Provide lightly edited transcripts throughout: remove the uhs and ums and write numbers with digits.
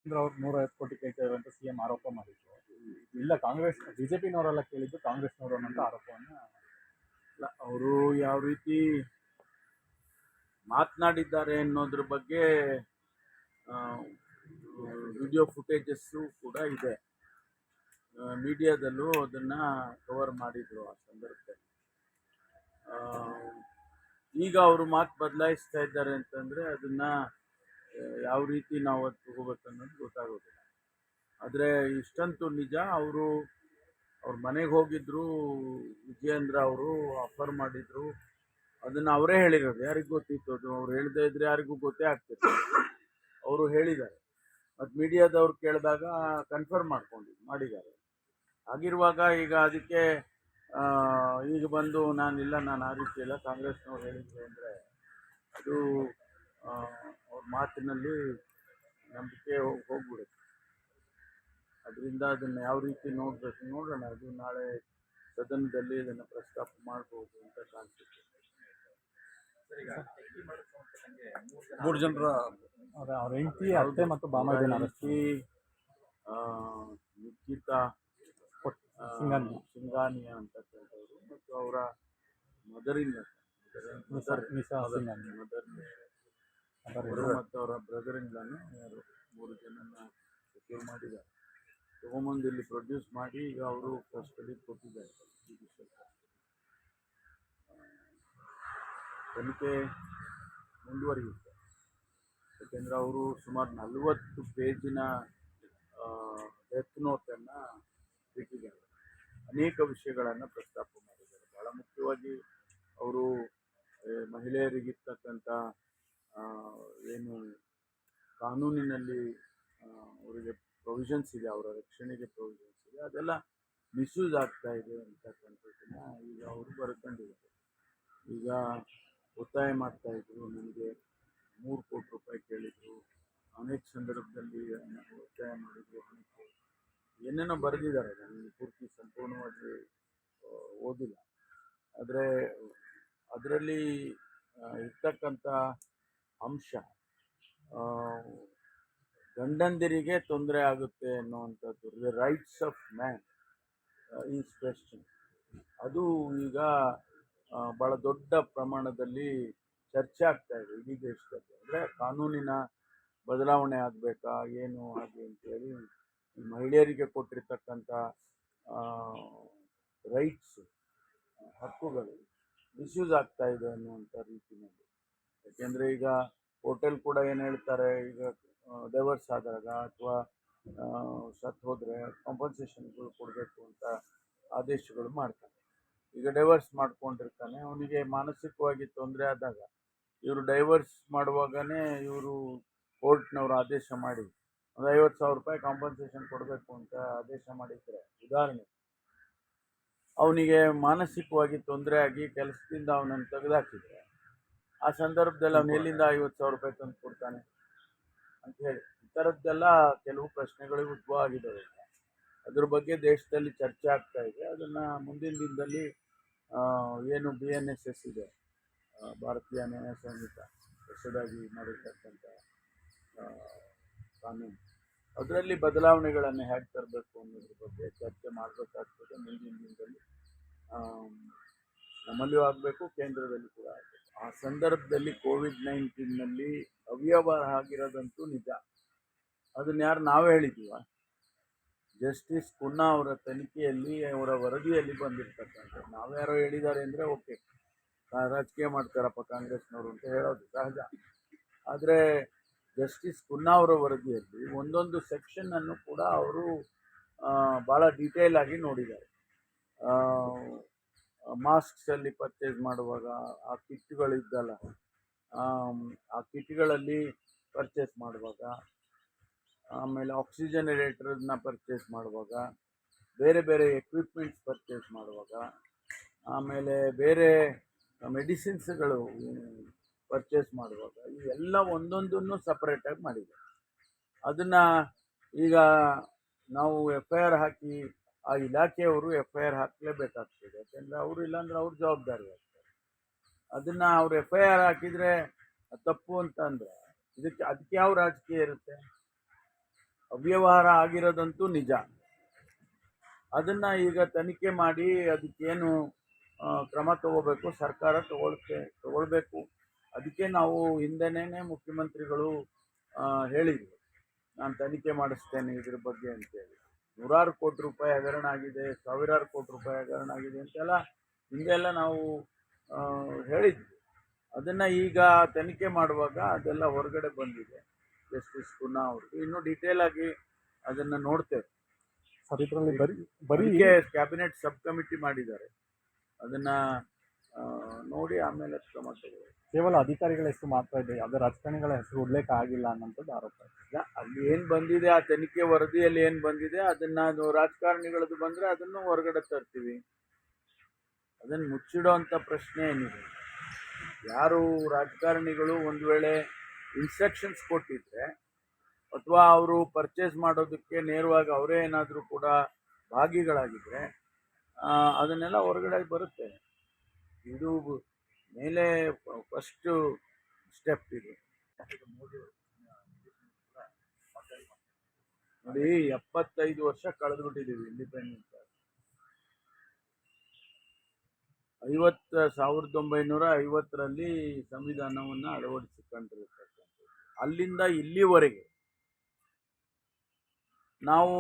ಅಂದ್ರೆ ಅವ್ರು 150 ಕೋಟಿ ಕೇಳ್ತಿದ್ದಾರೆ ಅಂತ ಸಿಎಂ ಆರೋಪ ಮಾಡಿದ್ರು. ಇಲ್ಲ ಕಾಂಗ್ರೆಸ್ ಬಿಜೆಪಿನವರೆಲ್ಲ ಕೇಳಿದ್ದು ಕಾಂಗ್ರೆಸ್ನವರು ಅನ್ನೋಂಥ ಆರೋಪವನ್ನ ಅಲ್ಲ, ಅವರು ಯಾವ ರೀತಿ ಮಾತನಾಡಿದ್ದಾರೆ ಅನ್ನೋದ್ರ ಬಗ್ಗೆ ವಿಡಿಯೋ ಫುಟೇಜಸ್ಸು ಕೂಡ ಇದೆ. ಮೀಡಿಯಾದಲ್ಲೂ ಅದನ್ನು ಕವರ್ ಮಾಡಿದರು ಆ ಸಂದರ್ಭದಲ್ಲಿ. ಈಗ ಅವರು ಮಾತು ಬದಲಾಯಿಸ್ತಾ ಇದ್ದಾರೆ ಅಂತಂದರೆ ಅದನ್ನು ಯಾವ ರೀತಿ ನಾವು ಅದು ತಗೋಬೇಕು ಅನ್ನೋದು ಗೊತ್ತಾಗೋದಿಲ್ಲ. ಆದರೆ ಇಷ್ಟಂತೂ ನಿಜ, ಅವ್ರ ಮನೆಗೆ ಹೋಗಿದ್ರು, ವಿಜಯೇಂದ್ರ ಅವರು ಆಫರ್ ಮಾಡಿದರು. ಅದನ್ನು ಅವರೇ ಹೇಳಿರೋದು, ಯಾರಿಗೂ ಗೊತ್ತಿತ್ತು ಅದು? ಅವ್ರು ಹೇಳದೇ ಇದ್ರೆ ಯಾರಿಗೂ ಗೊತ್ತೇ ಆಗ್ತಿತ್ತು. ಅವರು ಹೇಳಿದ್ದಾರೆ, ಮತ್ತು ಮೀಡಿಯಾದವ್ರು ಕೇಳಿದಾಗ ಕನ್ಫರ್ಮ್ ಮಾಡಿದ್ದಾರೆ. ಆಗಿರುವಾಗ ಈಗ ಅದಕ್ಕೆ ಈಗ ಬಂದು ನಾನು ಆ ರೀತಿ ಎಲ್ಲ ಕಾಂಗ್ರೆಸ್ನವ್ರು ಹೇಳಿದ್ರು ಅಂದರೆ ಅದು ಅವ್ರ ಮಾತಿನಲ್ಲಿ ನಂಬಿಕೆ ಹೋಗ್ಬಿಡುತ್ತೆ. ಅದರಿಂದ ಅದನ್ನು ಯಾವ ರೀತಿ ನೋಡೋಣ. ಅದು ನಾಳೆ ಸದನದಲ್ಲಿ ಇದನ್ನು ಪ್ರಸ್ತಾಪ ಮಾಡ್ಬೋದು ಅಂತ ಕಾಣಿಸುತ್ತೆ. ಮೂರು ಜನರ ಅವ್ರ ಹೆಂಡತಿ, ಅತ್ತೆ ಮತ್ತು ಬಾಮೈದನ ಹೆಂಡತಿ ನಿಖಿತಾ ಸಿಂಘಾನಿಯಾ ಅಂತಕ್ಕಂಥವ್ರು ಮತ್ತು ಅವರ ಮದರಿಂದ ಮತ್ತು ಅವರ ಬ್ರದರಿಂದಲೂ ಯಾರು 3 ಜನನ ಸೆಕ್ಯೂರ್ ಮಾಡಿದ್ದಾರೆ. ತಗೊಂಬಂದು ಇಲ್ಲಿ ಪ್ರೊಡ್ಯೂಸ್ ಮಾಡಿ ಈಗ ಅವರು ಕಸ್ಟಡಿ ಕೊಟ್ಟಿದ್ದಾರೆ. ತನಿಖೆ ಮುಂದುವರಿಯುತ್ತೆ. ಯಾಕೆಂದರೆ ಅವರು ಸುಮಾರು 40 ಪೇಜಿನ ಡೆತ್ ನೋಟನ್ನು ಬಿಟ್ಟಿದ್ದಾರೆ. ಅನೇಕ ವಿಷಯಗಳನ್ನು ಪ್ರಸ್ತಾಪ ಮಾಡಿದ್ದಾರೆ. ಭಾಳ ಮುಖ್ಯವಾಗಿ ಅವರು ಮಹಿಳೆಯರಿಗಿರ್ತಕ್ಕಂಥ ಏನು ಕಾನೂನಿನಲ್ಲಿ ಅವರಿಗೆ ಪ್ರೊವಿಷನ್ಸ್ ಇದೆ, ಅವರ ರಕ್ಷಣೆಗೆ ಪ್ರೊವಿಷನ್ಸ್ ಇದೆ, ಅದೆಲ್ಲ ಮಿಸ್ಯೂಸ್ ಆಗ್ತಾ ಇದೆ ಅಂತಕ್ಕಂಥದ್ದನ್ನು ಈಗ ಅವರು ಬರ್ಕೊಂಡಿದ್ದಾರೆ. ಈಗ ಒತ್ತಾಯ ಮಾಡ್ತಾಯಿದ್ರು, ನನಗೆ 3 ಕೋಟಿ ರೂಪಾಯಿ ಕೇಳಿದರು, ಅನೇಕ ಸಂದರ್ಭದಲ್ಲಿ ಒತ್ತಾಯ ಮಾಡಿದರು, ಹಣಕ್ಕೆ ಏನೇನೋ ಬರೆದಿದ್ದಾರೆ. ನನಗೆ ಪೂರ್ತಿ ಸಂಪೂರ್ಣವಾಗಿ ಓದಿಲ್ಲ. ಆದರೆ ಅದರಲ್ಲಿ ಇರ್ತಕ್ಕಂಥ ಅಂಶ ಗಂಡಂದಿರಿಗೆ ತೊಂದರೆ ಆಗುತ್ತೆ ಅನ್ನುವಂಥದ್ದು, the rights of man is question. ಅದು ಈಗ ಭಾಳ ದೊಡ್ಡ ಪ್ರಮಾಣದಲ್ಲಿ ಚರ್ಚೆ ಆಗ್ತಾ ಇದೆ ಇಡೀ ದೇಶದಲ್ಲಿ. ಅಂದರೆ ಕಾನೂನಿನ ಬದಲಾವಣೆ ಆಗಬೇಕಾ ಏನು ಹಾಗೆ ಅಂತೇಳಿ ಮಹಿಳೆಯರಿಗೆ ಕೊಟ್ಟಿರ್ತಕ್ಕಂಥ ರೈಟ್ಸ್, ಹಕ್ಕುಗಳು ಮಿಸ್ಯೂಸ್ ಆಗ್ತಾ ಇದೆ ಅನ್ನುವಂಥ ರೀತಿಯಲ್ಲಿ. ಯಾಕೆಂದರೆ ಈಗ ಹೋಟೆಲ್ ಕೂಡ ಏನು ಹೇಳ್ತಾರೆ, ಈಗ ಡೈವರ್ಸ್ ಆದಾಗ ಅಥವಾ ಸತ್ತು ಹೋದರೆ ಕಾಂಪನ್ಸೇಷನ್ಗಳು ಕೊಡಬೇಕು ಅಂತ ಆದೇಶಗಳು ಮಾಡ್ತಾರೆ. ಈಗ ಡೈವರ್ಸ್ ಮಾಡ್ಕೊಂಡಿರ್ತಾನೆ, ಅವನಿಗೆ ಮಾನಸಿಕವಾಗಿ ತೊಂದರೆ ಆದಾಗ ಇವರು ಡೈವರ್ಸ್ ಮಾಡುವಾಗಲೇ ಇವರು ಕೋರ್ಟ್ನವರು ಆದೇಶ ಮಾಡಿ ಒಂದು 50,000 ರೂಪಾಯಿ ಕಾಂಪನ್ಸೇಷನ್ ಕೊಡಬೇಕು ಅಂತ ಆದೇಶ ಮಾಡಿದರೆ, ಉದಾಹರಣೆ ಅವನಿಗೆ ಮಾನಸಿಕವಾಗಿ ತೊಂದರೆ ಆಗಿ ಕೆಲಸದಿಂದ ಅವನನ್ನು ತೆಗೆದುಹಾಕಿದರೆ, ಆ ಸಂದರ್ಭದಲ್ಲಿ ಅವನು ಎಲ್ಲಿಂದ 50,000 ರೂಪಾಯಿ ತಂದು ಕೊಡ್ತಾನೆ ಅಂತ ಹೇಳಿ ಈ ಥರದ್ದೆಲ್ಲ ಕೆಲವು ಪ್ರಶ್ನೆಗಳಿಗೆ ಉದ್ಭವ ಆಗಿದ್ದಾವೆ. ಅದ್ರ ಬಗ್ಗೆ ದೇಶದಲ್ಲಿ ಚರ್ಚೆ ಆಗ್ತಾ ಇದೆ. ಅದನ್ನು ಮುಂದಿನ ದಿನದಲ್ಲಿ ಏನು BNSS ಇದೆ, ಭಾರತೀಯ ನ್ಯಾಯ ಸಂಹಿತ ಹೊಸದಾಗಿ ಮಾಡಿರ್ತಕ್ಕಂಥ ಕಾನೂನು, ಅದರಲ್ಲಿ ಬದಲಾವಣೆಗಳನ್ನು ಹೇಗೆ ತರಬೇಕು ಅನ್ನೋದ್ರ ಬಗ್ಗೆ ಚರ್ಚೆ ಮಾಡಬೇಕಾಗ್ತದೆ. ಮುಂದಿನ ದಿನದಲ್ಲಿ ನಮ್ಮಲ್ಲಿಯೂ ಆಗಬೇಕು, ಕೇಂದ್ರದಲ್ಲಿ ಕೂಡ ಆಗಬೇಕು. ಆ ಸಂದರ್ಭದಲ್ಲಿ COVID-19ನಲ್ಲಿ ಅವ್ಯವಹಾರ ಆಗಿರೋದಂತೂ ನಿಜ. ಅದನ್ನು ಯಾರು ನಾವೇ ಹೇಳಿದ್ದೀವ? ಜಸ್ಟಿಸ್ ಪುನಾ ಅವರ ತನಿಖೆಯಲ್ಲಿ, ಅವರ ವರದಿಯಲ್ಲಿ ಬಂದಿರತಕ್ಕಂಥದ್ದು. ನಾವ್ಯಾರೋ ಹೇಳಿದ್ದಾರೆ ಅಂದರೆ ಓಕೆ, ರಾಜಕೀಯ ಮಾಡ್ತಾರಪ್ಪ ಕಾಂಗ್ರೆಸ್ನವರು ಅಂತ ಹೇಳೋದು ಸಹಜ. ಆದರೆ ಜಸ್ಟಿಸ್ ಪುನಾ ಅವರ ವರದಿಯಲ್ಲಿ ಒಂದೊಂದು ಸೆಕ್ಷನನ್ನು ಕೂಡ ಅವರು ಭಾಳ ಡೀಟೇಲ್ ಆಗಿ ನೋಡಿದ್ದಾರೆ. ಮಾಸ್ಕ್ಸಲ್ಲಿ ಪರ್ಚೇಸ್ ಮಾಡುವಾಗ ಆ ಕಿಟ್ಗಳಿದ್ದಲ್ಲ, ಆ ಕಿಟ್ಗಳಲ್ಲಿ ಪರ್ಚೇಸ್ ಮಾಡುವಾಗ, ಆಮೇಲೆ ಆಕ್ಸಿಜನರೇಟರ್ನ ಪರ್ಚೇಸ್ ಮಾಡುವಾಗ, ಬೇರೆ ಬೇರೆ ಎಕ್ವಿಪ್ಮೆಂಟ್ಸ್ ಪರ್ಚೇಸ್ ಮಾಡುವಾಗ, ಆಮೇಲೆ ಬೇರೆ ಮೆಡಿಸಿನ್ಸ್ಗಳು ಪರ್ಚೇಸ್ ಮಾಡುವಾಗ, ಇವೆಲ್ಲ ಒಂದೊಂದನ್ನು ಸಪ್ರೇಟಾಗಿ ಮಾಡಿದೆ. ಅದನ್ನು ಈಗ ನಾವು FIR ಹಾಕಿ ಆ ಇಲಾಖೆಯವರು FIR ಹಾಕಲೇಬೇಕಾಗ್ತದೆ. ಯಾಕೆಂದರೆ ಅವರು ಇಲ್ಲಾಂದ್ರೆ ಅವ್ರ ಜವಾಬ್ದಾರಿ ಆಗ್ತದೆ. ಅದನ್ನು ಅವ್ರು FIR ಹಾಕಿದರೆ ತಪ್ಪು ಅಂತ ಅಂದರೆ ಅದಕ್ಕೆ ಯಾವ ರಾಜಕೀಯ ಇರುತ್ತೆ? ಅವ್ಯವಹಾರ ಆಗಿರೋದಂತೂ ನಿಜ. ಅದನ್ನು ಈಗ ತನಿಖೆ ಮಾಡಿ ಅದಕ್ಕೇನು ಕ್ರಮ ತಗೋಬೇಕು ಸರ್ಕಾರ ತಗೊಳ್ಬೇಕು. ಅದಕ್ಕೆ ನಾವು ಹಿಂದೆನೇ ಮುಖ್ಯಮಂತ್ರಿಗಳು ಹೇಳಿದ್ರು, ನಾನು ತನಿಖೆ ಮಾಡಿಸ್ತೇನೆ ಇದ್ರ ಬಗ್ಗೆ ಅಂತೇಳಿ. ನೂರಾರು ಕೋಟಿ ರೂಪಾಯಿ ಹಗರಣ ಆಗಿದೆ, ಸಾವಿರಾರು ಕೋಟಿ ರೂಪಾಯಿ ಹಗರಣ ಆಗಿದೆ ಅಂತೆಲ್ಲ ಹಿಂದೆಲ್ಲ ನಾವು ಹೇಳಿದ್ವಿ. ಅದನ್ನು ಈಗ ತನಿಖೆ ಮಾಡುವಾಗ ಅದೆಲ್ಲ ಹೊರಗಡೆ ಬಂದಿದೆ. ಜಸ್ಟಿಸ್ ಪುನಾ ಅವ್ರಿಗೆ ಇನ್ನೂ ಡೀಟೇಲ್ ಆಗಿ ಅದನ್ನು ನೋಡ್ತೇವೆ. ಸರ್ ಇದರಲ್ಲಿ ಬರೀ ಕ್ಯಾಬಿನೆಟ್ ಸಬ್ ಕಮಿಟಿ ಮಾಡಿದ್ದಾರೆ, ಅದನ್ನು ನೋಡಿ ಆಮೇಲೆ ಕ್ರಮ ತಗೊಳ್ಳಿ. ಕೇವಲ ಅಧಿಕಾರಿಗಳ ಹೆಸರು ಮಾತ್ರ ಇದೆ, ಯಾವುದೇ ರಾಜಕಾರಣಿಗಳ ಹೆಸರು ಉಲ್ಲೇಖ ಆಗಿಲ್ಲ ಅನ್ನೋಂಥದ್ದು ಆರೋಪ. ಇಲ್ಲ, ಅಲ್ಲಿ ಏನು ಬಂದಿದೆ ಆ ತನಿಖೆ ವರದಿಯಲ್ಲಿ ಏನು ಬಂದಿದೆ ಅದನ್ನು ರಾಜಕಾರಣಿಗಳದ್ದು ಬಂದರೆ ಅದನ್ನು ಹೊರಗಡೆ ತರ್ತೀವಿ. ಅದನ್ನು ಮುಚ್ಚಿಡೋ ಅಂಥ ಪ್ರಶ್ನೆ ಏನಿದೆ. ಯಾರು ರಾಜಕಾರಣಿಗಳು ಒಂದು ವೇಳೆ ಇನ್ಸ್ಟ್ರಕ್ಷನ್ಸ್ ಕೊಟ್ಟಿದ್ರೆ ಅಥವಾ ಅವರು ಪರ್ಚೇಸ್ ಮಾಡೋದಕ್ಕೆ ನೇರವಾಗಿ ಅವರೇ ಏನಾದರೂ ಕೂಡ ಭಾಗಿಗಳಾಗಿದ್ದರೆ ಅದನ್ನೆಲ್ಲ ಹೊರಗಡೆ ಬರುತ್ತೆ. ಇದು ಮೇಲೆ ಫಸ್ಟು ಸ್ಟೆಪ್ ಇದು. ನೋಡಿ, 75 ವರ್ಷ ಕಳೆದುಬಿಟ್ಟಿದ್ದೀವಿ ಇಂಡಿಪೆಂಡೆನ್ಸ್. 1950ರಲ್ಲಿ ಸಂವಿಧಾನವನ್ನು ಅಳವಡಿಸಿಕೊಂಡಿರ್ತಕ್ಕಂಥದ್ದು. ಅಲ್ಲಿಂದ ಇಲ್ಲಿವರೆಗೆ ನಾವು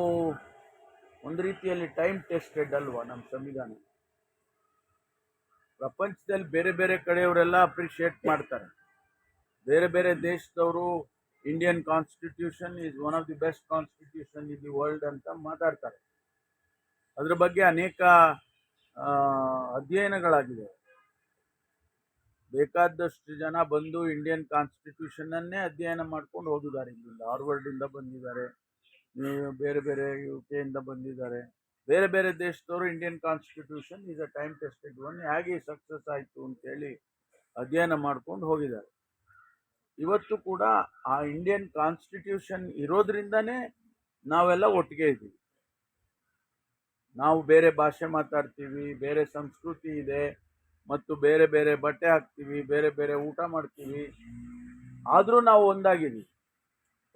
ಒಂದು ರೀತಿಯಲ್ಲಿ ಟೈಮ್ ಟೆಸ್ಟೆಡ್ ಅಲ್ವಾ ನಮ್ಮ ಸಂವಿಧಾನ. ಪ್ರಪಂಚದಲ್ಲಿ ಬೇರೆ ಬೇರೆ ಕಡೆಯವರೆಲ್ಲ ಅಪ್ರಿಷಿಯೇಟ್ ಮಾಡ್ತಾರೆ. ಬೇರೆ ಬೇರೆ ದೇಶದವರು Indian constitution is one of the best constitution in the world ಅಂತ ಮಾತಾಡ್ತಾರೆ. ಅದ್ರ ಬಗ್ಗೆ ಅನೇಕ ಅಧ್ಯಯನಗಳಾಗಿದೆ. ಬೇಕಾದಷ್ಟು ಜನ ಬಂದು ಇಂಡಿಯನ್ ಕಾನ್ಸ್ಟಿಟ್ಯೂಷನ್ನನ್ನೇ ಅಧ್ಯಯನ ಮಾಡ್ಕೊಂಡು ಹೋಗಿದ್ದಾರೆ. ಇಲ್ಲಿಂದ ಹಾರ್ವರ್ಡಿಂದ ಬಂದಿದ್ದಾರೆ, ಬೇರೆ ಬೇರೆ UK ಇಂದ ಬಂದಿದ್ದಾರೆ. ಬೇರೆ ಬೇರೆ ದೇಶದವರು Indian constitution is a time tested one, ಹೇಗೆ ಸಕ್ಸಸ್ ಆಯಿತು ಅಂತೇಳಿ ಅಧ್ಯಯನ ಮಾಡ್ಕೊಂಡು ಹೋಗಿದ್ದಾರೆ. ಇವತ್ತು ಕೂಡ ಆ ಇಂಡಿಯನ್ ಕಾನ್ಸ್ಟಿಟ್ಯೂಷನ್ ಇರೋದ್ರಿಂದನೇ ನಾವೆಲ್ಲ ಒಟ್ಟಿಗೆ ಇದ್ದೀವಿ. ನಾವು ಬೇರೆ ಭಾಷೆ ಮಾತಾಡ್ತೀವಿ, ಬೇರೆ ಸಂಸ್ಕೃತಿ ಇದೆ, ಮತ್ತು ಬೇರೆ ಬೇರೆ ಬಟ್ಟೆ ಹಾಕ್ತೀವಿ, ಬೇರೆ ಬೇರೆ ಊಟ ಮಾಡ್ತೀವಿ, ಆದರೂ ನಾವು ಒಂದಾಗಿದ್ದೀವಿ.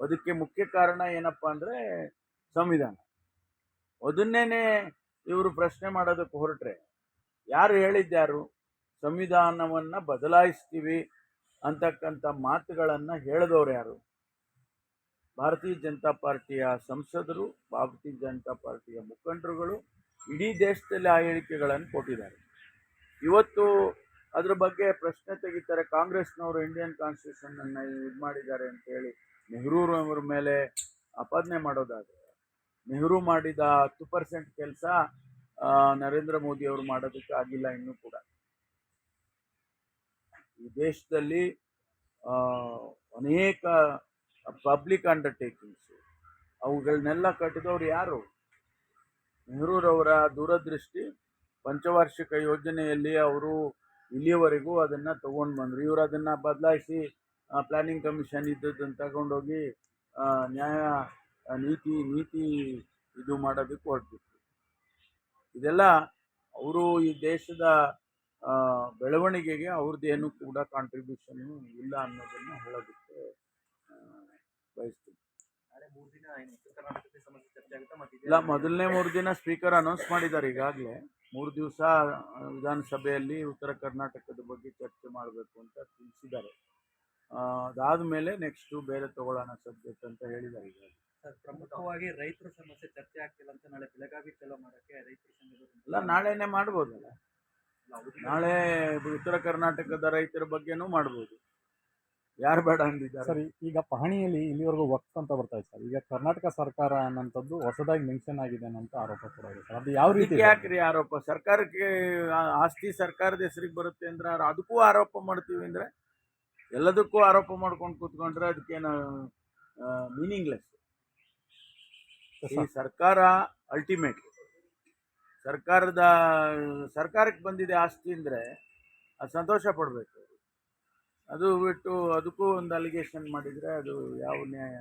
ಅದಕ್ಕೆ ಮುಖ್ಯ ಕಾರಣ ಏನಪ್ಪ ಅಂದರೆ ಸಂವಿಧಾನ. ಅದನ್ನೇ ಇವರು ಪ್ರಶ್ನೆ ಮಾಡೋದಕ್ಕೆ ಹೊರಟ್ರೆ, ಯಾರು ಹೇಳಿದ್ಯಾರು ಸಂವಿಧಾನವನ್ನು ಬದಲಾಯಿಸ್ತೀವಿ ಅಂತಕ್ಕಂಥ ಮಾತುಗಳನ್ನು ಹೇಳಿದವರು ಯಾರು? ಭಾರತೀಯ ಜನತಾ ಪಾರ್ಟಿಯ ಸಂಸದರು, ಭಾರತೀಯ ಜನತಾ ಪಾರ್ಟಿಯ ಮುಖಂಡರುಗಳು ಇಡೀ ದೇಶದಲ್ಲಿ ಆ ಹೇಳಿಕೆಗಳನ್ನು ಕೊಟ್ಟಿದ್ದಾರೆ. ಇವತ್ತು ಅದ್ರ ಬಗ್ಗೆ ಪ್ರಶ್ನೆ ತೆಗಿತಾರೆ. ಕಾಂಗ್ರೆಸ್ನವರು ಇಂಡಿಯನ್ ಕಾನ್ಸ್ಟಿಟ್ಯೂಷನನ್ನು ಇದು ಮಾಡಿದ್ದಾರೆ ಅಂತೇಳಿ ನೆಹರೂರವ್ರ ಮೇಲೆ ಆಪಾದನೆ ಮಾಡೋದಾದರೆ, ನೆಹರು ಮಾಡಿದ 10% ಕೆಲಸ ನರೇಂದ್ರ ಮೋದಿ ಅವರು ಮಾಡೋದಕ್ಕೆ ಆಗಿಲ್ಲ ಇನ್ನೂ ಕೂಡ. ಈ ದೇಶದಲ್ಲಿ ಅನೇಕ ಪಬ್ಲಿಕ್ ಅಂಡರ್ಟೇಕಿಂಗ್ಸ್ ಅವುಗಳನ್ನೆಲ್ಲ ಕಟ್ಟಿದವರು ಯಾರು? ನೆಹರೂರವರ ದೂರದೃಷ್ಟಿ. ಪಂಚವಾರ್ಷಿಕ ಯೋಜನೆಯಲ್ಲಿ ಅವರು ಇಲ್ಲಿಯವರೆಗೂ ಅದನ್ನು ತಗೊಂಡು ಬಂದರು. ಇವರು ಅದನ್ನು ಬದಲಾಯಿಸಿ ಪ್ಲಾನಿಂಗ್ ಕಮಿಷನ್ ಇದ್ದದ್ದನ್ನು ತಗೊಂಡೋಗಿ ನೀತಿ ಇದು ಮಾಡೋದಕ್ಕೆ ಹೊರಟಿತ್ತು. ಇದೆಲ್ಲ ಅವರು ಈ ದೇಶದ ಬೆಳವಣಿಗೆಗೆ ಅವ್ರದ್ದೇನು ಕೂಡ ಕಾಂಟ್ರಿಬ್ಯೂಷನ್ನು ಇಲ್ಲ ಅನ್ನೋದನ್ನು ಹೇಳೋದಕ್ಕೆ ಬಯಸ್ತೀನಿ. ಇಲ್ಲ, ಮೊದಲನೇ 3 ದಿನ ಸ್ಪೀಕರ್ ಅನೌನ್ಸ್ ಮಾಡಿದ್ದಾರೆ. ಈಗಾಗಲೇ 3 ದಿವಸ ವಿಧಾನಸಭೆಯಲ್ಲಿ ಉತ್ತರ ಕರ್ನಾಟಕದ ಬಗ್ಗೆ ಚರ್ಚೆ ಮಾಡಬೇಕು ಅಂತ ತಿಳಿಸಿದ್ದಾರೆ. ಅದಾದಮೇಲೆ ನೆಕ್ಸ್ಟು ಬೇರೆ ತಗೊಳ್ಳೋಣ ಸಬ್ಜೆಕ್ಟ್ ಅಂತ ಹೇಳಿದ್ದಾರೆ. ಈಗಾಗಲೇ ಸರ್, ಪ್ರಮುಖವಾಗಿ ರೈತರ ಸಮಸ್ಯೆ ಚರ್ಚೆ ಆಗ್ತಿಲ್ಲ ಅಂತ ನಾಳೆ ಬೆಳಗಾವಿ ಚಲೋ ಮಾಡೋಕ್ಕೆ ರೈತರ ಸಂಘದ ಇಲ್ಲ, ನಾಳೆನೇ ಮಾಡ್ಬೋದಲ್ಲ. ನಾಳೆ ಉತ್ತರ ಕರ್ನಾಟಕದ ರೈತರ ಬಗ್ಗೆನೂ ಮಾಡ್ಬೋದು, ಯಾರು ಬೇಡ ಅಂದಿದ್ದಾರೆ. ಸರಿ, ಈಗ ಪಹಣಿಯಲ್ಲಿ ಇಲ್ಲಿವರೆಗೂ ವಕ್ಫ್ ಅಂತ ಬರ್ತಾ ಇದೆ ಸರ್. ಈಗ ಕರ್ನಾಟಕ ಸರ್ಕಾರ ಅನ್ನೋಂಥದ್ದು ಹೊಸದಾಗಿ ಮೆನ್ಷನ್ ಆಗಿದೆ ಅನ್ನೋಂಥ ಆರೋಪ ಕೂಡ ಇದೆ ಸರ್. ಅದು ಯಾವ ರೀತಿ? ಯಾಕ್ರಿ ಆರೋಪ? ಸರ್ಕಾರಕ್ಕೆ ಆಸ್ತಿ ಸರ್ಕಾರದ ಹೆಸರಿಗೆ ಬರುತ್ತೆ ಅಂದ್ರೆ ಅದಕ್ಕೂ ಆರೋಪ ಮಾಡ್ತೀವಿ ಅಂದರೆ, ಎಲ್ಲದಕ್ಕೂ ಆರೋಪ ಮಾಡ್ಕೊಂಡು ಕೂತ್ಕೊಂಡ್ರೆ ಅದಕ್ಕೇನು ಮೀನಿಂಗ್ಲೆಸ್. ಈ ಸರ್ಕಾರ ಅಲ್ಟಿಮೇಟ್ ಸರ್ಕಾರಕ್ಕೆ ಬಂದಿದೆ ಆಸ್ತಿ ಅಂದರೆ ಅದು ಸಂತೋಷ ಪಡಬೇಕು. ಅದು ಬಿಟ್ಟು ಅದಕ್ಕೂ ಒಂದು ಅಲಿಗೇಷನ್ ಮಾಡಿದರೆ ಅದು ಯಾವ ನ್ಯಾಯ?